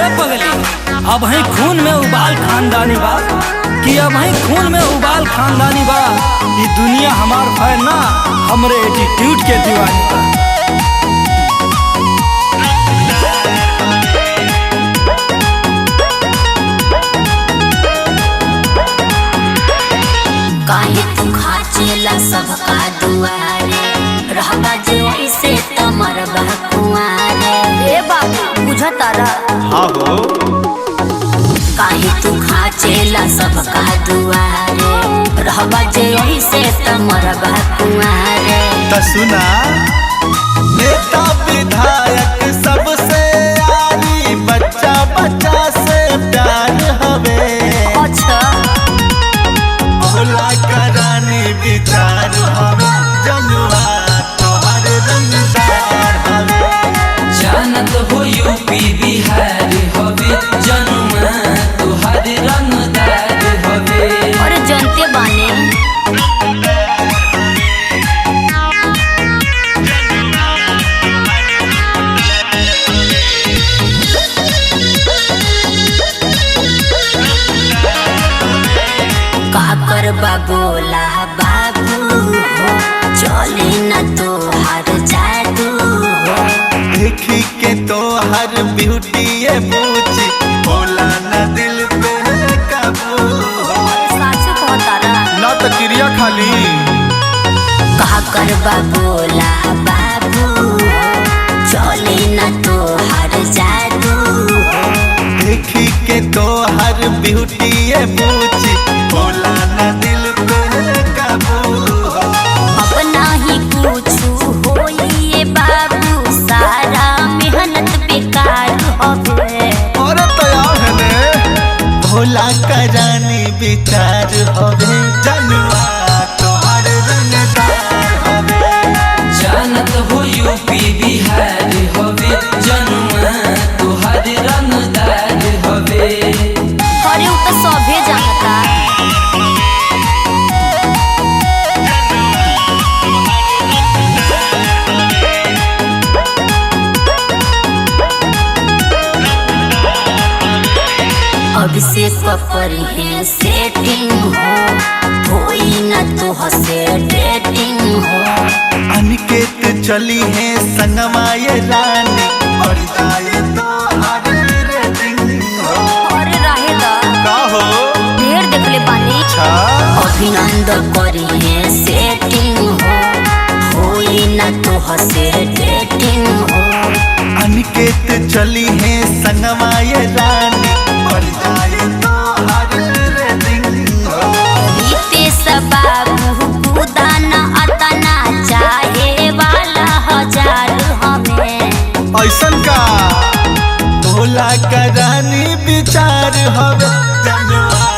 अब ही खून में उबाल खानदानी बा कि अब ही खून में उबाल खानदानी बा। ये दुनिया हमार फैन ना, हमरे एटीट्यूड के दीवानी बा। काहे तू खाचेला सबका दुआरे, रहबा जे ऐसे तमरबा कुआरे। ए बाबू बुझतारा? हाँ हो। काहे तू खाचेला सबका दुआरे, रहबा जे ऐसे तमरबा कुआरे। त सुना, नेता विधायक सबसे आरी, बच्चा बच्चा से प्यार हवे। अच्छा भोला करानी विचार हवे, जनुआ तोहर रंगदार हवे। जानत हो यूपी बिहार हवे, जनुआ तोहर रंगदार हवे। और जनते बाने काकर बाबोला बाबू हो, चले न तोहार जादू हो। देखी के तोहर ब्यूटी ये पूछी, भोला न दिल पे काबू। सासु कहतारा ना तो क्रिया खाली। काकर बाबोला बाबू हो, चले न तोहार जादू हो। देखी के तोहर ब्यूटी ये पूछी, भोला न दिल पे काबू। अपना ही कुछ होइए बाबू, सारा मेहनत बेकार हवे। और तैयार है ने भोला करानी विचार हवे, जनुआ तोहर रंगदार हवे। जानत हो यूपी बिहार हवे, जनुआ तोहर रंगदार हवे। अरे उ तो सभे जानता। अभिषेक करी है सेटिंग हो, होई न तो हसे डेटिंग हो। अनिकेत चली है संगमा ये रानी, बढ़ जाए तो हर रेटिंग हो। अरे रहेगा का हो? ढेर देखले बानी। अच्छा अभिनंदन करी है सेटिंग हो, होई न तो हसे डेटिंग हो। अनिकेत चली है संगमा ये रानी, बढ़ जाए तो हर रेटिंग हो। रितेश बाबू कुदाना अतना, चाहे वाला हजार हमें। ऐसन का भोला करानी विचार हवे, जनुआ